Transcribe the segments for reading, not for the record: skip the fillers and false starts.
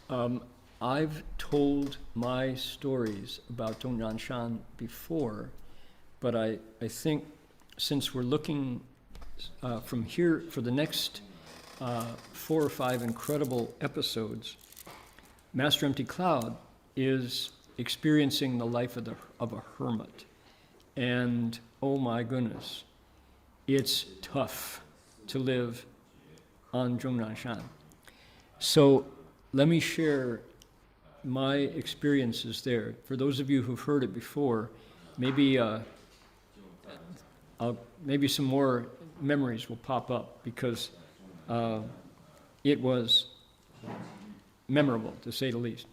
I've told my stories about Zhongnanshan before, but I think since we're looking from here for the next 4 or 5 incredible episodes, Master Empty Cloud is experiencing the life of a hermit. And oh my goodness, it's tough to live on Zhongnanshan. So let me share my experiences there. For those of you who've heard it before, maybe maybe some more memories will pop up, because it was memorable, to say the least.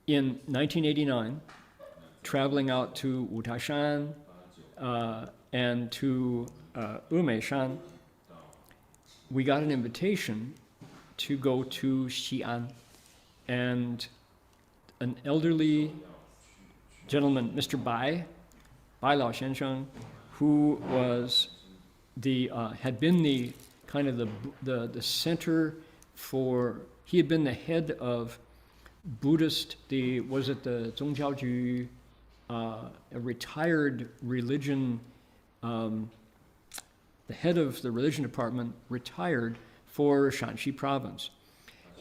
In 1989, traveling out to Wutashan and to Umeishan, we got an invitation to go to Xi'an, and an elderly gentleman, Mr. Bai Lao Xiansheng, who was had been the kind of the center for, he had been the head of Buddhist, was it the Zhongjiaoju, a retired religion, the head of the religion department retired for Shanxi province.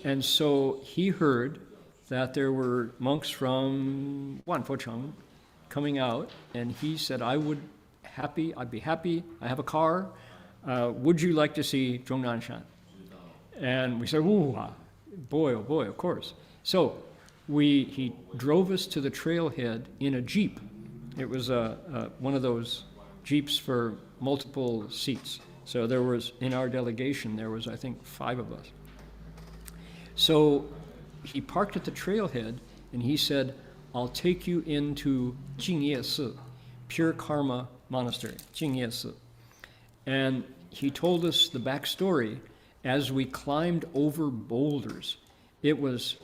And so he heard that there were monks from Wanfocheng coming out, and he said, I'd be happy, I have a car, would you like to see Zhongnanshan? And we said, ooh, boy, oh boy, of course. So he drove us to the trailhead in a Jeep. It was one of those Jeeps for multiple seats. So there was, in our delegation, there was, I think, 5 of us. So he parked at the trailhead, and he said, I'll take you into Jingye, Pure Karma Monastery, Jingye. And he told us the backstory as we climbed over boulders. It was,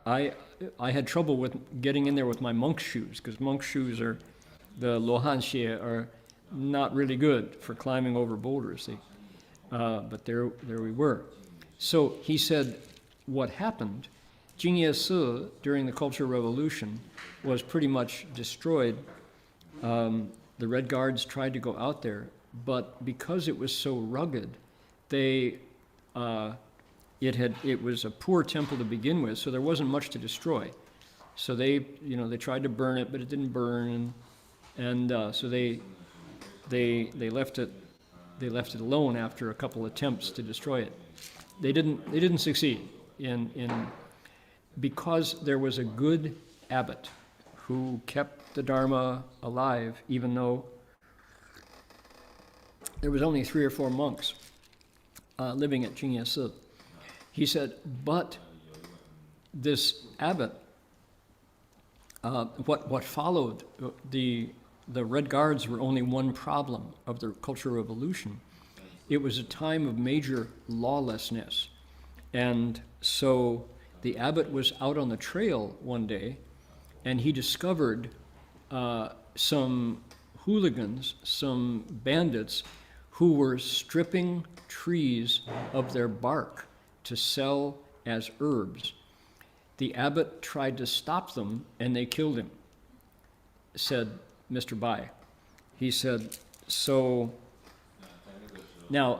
I had trouble with getting in there with my monk shoes, because monk shoes are, the lohanxie are not really good for climbing over boulders. But there we were. So he said, what happened, Jingye during the Cultural Revolution was pretty much destroyed. The Red Guards tried to go out there, but because it was so rugged, it was a poor temple to begin with, so there wasn't much to destroy. So they tried to burn it, but it didn't burn, and so they left it alone after a couple attempts to destroy it. They didn't succeed because there was a good abbot who kept the Dharma alive, even though there was only 3 or 4 monks living at Jingye. He said, but this abbot, what followed, the Red Guards were only one problem of the Cultural Revolution. It was a time of major lawlessness. And so the abbot was out on the trail one day, and he discovered some hooligans, some bandits, who were stripping trees of their bark to sell as herbs. The abbot tried to stop them, and they killed him, said Mr. Bai. He said, so now,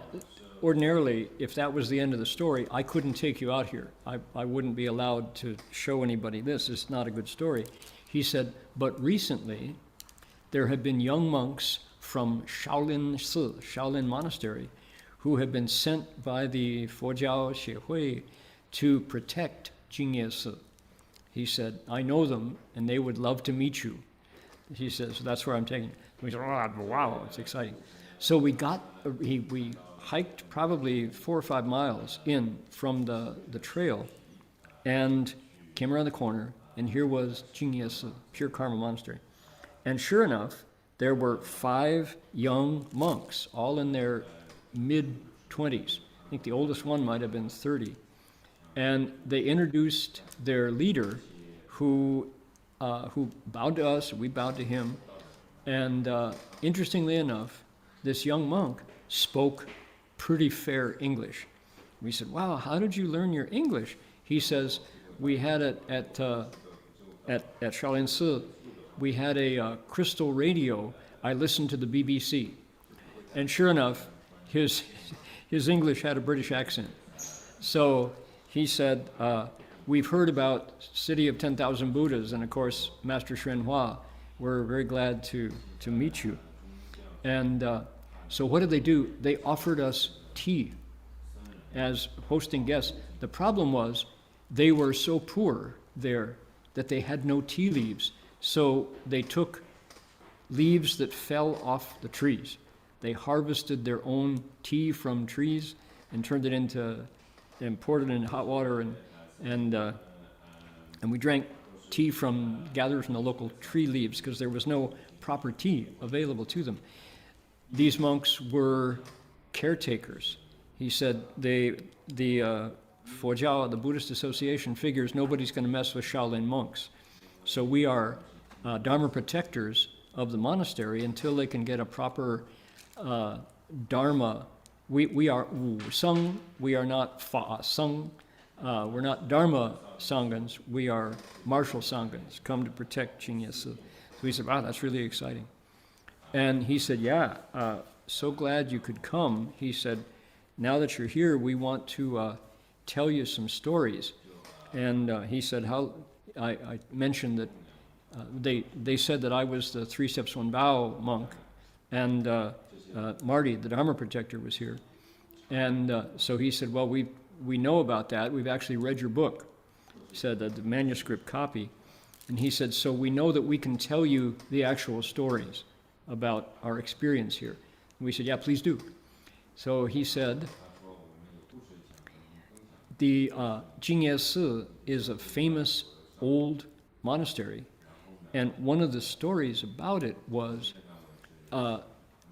ordinarily, if that was the end of the story, I couldn't take you out here. I wouldn't be allowed to show anybody this. It's not a good story. He said, but recently, there have been young monks from Shaolin Monastery, who have been sent by the Fojiao Xiehui to protect Jingye. He said, I know them, and they would love to meet you. He says, so that's where I'm taking you. We said, oh, wow, it's exciting. So we hiked probably 4 or 5 miles in from the trail and came around the corner, and here was Jingye, Pure Karma Monastery. And sure enough, there were 5 young monks, all in their mid-20s. I think the oldest one might have been 30. And they introduced their leader, who bowed to us, we bowed to him. And interestingly enough, this young monk spoke pretty fair English. We said, wow, how did you learn your English? He says, we had it at Shaolin Si, we had a crystal radio. I listened to the BBC. And sure enough, his English had a British accent. So he said, we've heard about City of 10,000 Buddhas, and of course, Master Xuan Hua, we're very glad to meet you. And so what did they do? They offered us tea as hosting guests. The problem was they were so poor there that they had no tea leaves. So they took leaves that fell off the trees. They harvested their own tea from trees and turned it into, and poured it in hot water, and we drank tea gathered from the local tree leaves because there was no proper tea available to them. These monks were caretakers. He said the Fojiao, the Buddhist Association, figures nobody's going to mess with Shaolin monks. So we are Dharma protectors of the monastery until they can get a proper Dharma. We are Wu Sung, we are not Fa Sung. We're not Dharma Sanghans, we are martial Sanghans, come to protect Jingye. So he said, wow, that's really exciting. And he said, yeah, so glad you could come. He said, now that you're here, we want to tell you some stories. And he said, how I mentioned that they said that I was the Three Steps One Bow monk, and Marty, the Dharma protector, was here. And so he said, well, we know about that. We've actually read your book. He said the manuscript copy. And he said, so we know that we can tell you the actual stories about our experience here. And we said, yeah, please do. So he said, the Jingye Si is a famous old monastery. And one of the stories about it was,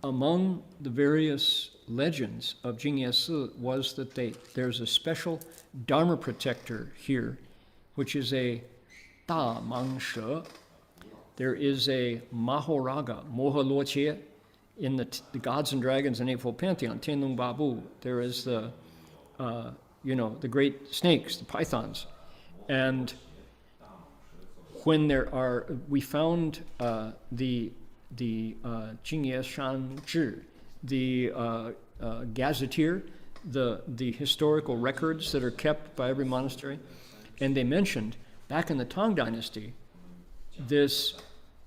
among the various legends of Jingye Si was that there's a special Dharma protector here, which is a Da Mang She. There is a Mahoraga, Moha Luo Qie, in the Gods and Dragons and Eightfold Pantheon, Tianlong Babu. There is the great snakes, the pythons. And when we found the Jingye Shan Zhi, the gazetteer, the historical records that are kept by every monastery, and they mentioned back in the Tang Dynasty, this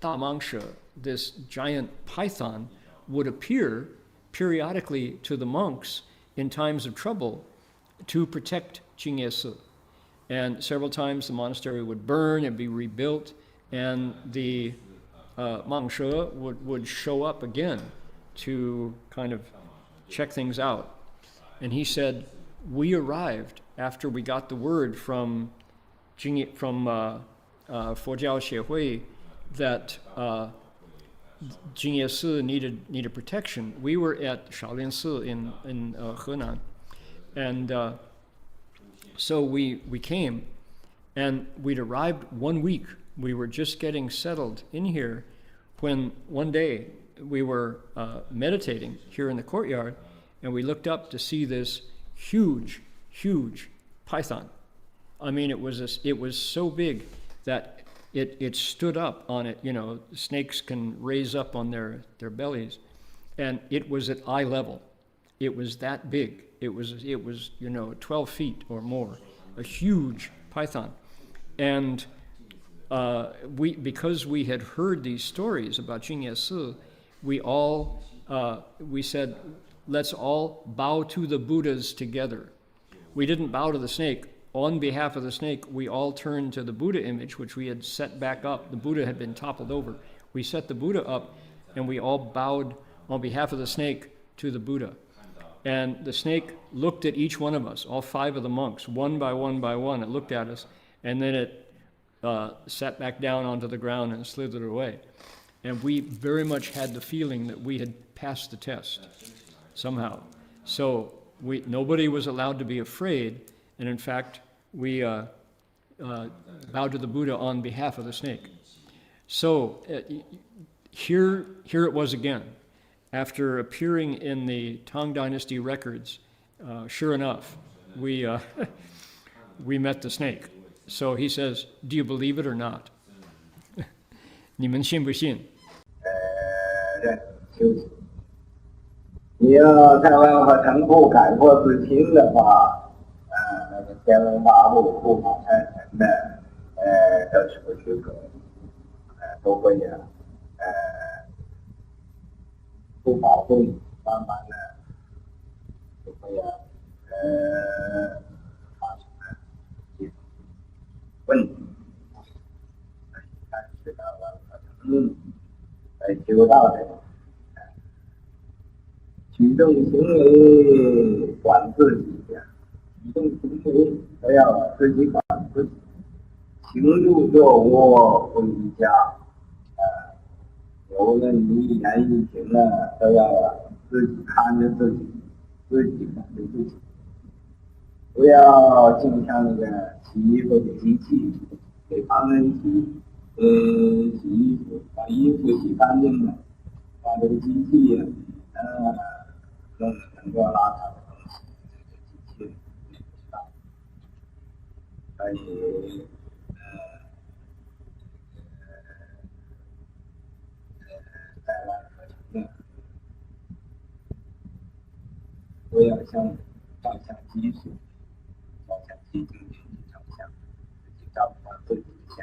Da Mangshe, this giant python, would appear periodically to the monks in times of trouble to protect Jingye Si. And several times the monastery would burn and be rebuilt, and the Mangshe would show up again to kind of check things out. And he said, we arrived after we got the word from Fojiao Xiehui that Jingye Si needed protection. We were at Shaolin Si in Henan, and so we came, and we'd arrived 1 week. We were just getting settled in here when one day we were meditating here in the courtyard, and we looked up to see this huge python. I mean, it was so big that it stood up on it. Snakes can raise up on their bellies, and it was at eye level. It was that big. It was 12 feet or more, a huge python. And because we had heard these stories about Jingye Si, we said, let's all bow to the Buddhas together. We didn't bow to the snake. On behalf of the snake, we all turned to the Buddha image, which we had set back up. The Buddha had been toppled over. We set the Buddha up, and we all bowed on behalf of the snake to the Buddha. And the snake looked at each one of us, all 5 of the monks, one by one by one. It looked at us, and then it sat back down onto the ground and slithered away. And we very much had the feeling that we had passed the test somehow. So nobody was allowed to be afraid, and in fact, we bowed to the Buddha on behalf of the snake. So here it was again. After appearing in the Tang Dynasty records, sure enough, we we met the snake. So he says, do you believe it or not? 你们信不信？你要台湾和成都改过自新的话，那个天龙八部、护法财神的，都是不许可，都会呀，不保护你，慢慢的就会呀，发生了问题。但是到了和成修道的。举动行为管自己呀，举动行为都要自己管自己，行住坐卧不离家，有了你一言一行呢，都要自己看着自己，自己管着自己，不要就像那个洗衣服的机器，给旁人洗衣服，把衣服洗干净了，把这个机器呀，弄得很多邋遢的东西，这个机器也不知道，所以在外课程呢，不要像照相机似的，照相机就给你照相，自己照不到自己的相。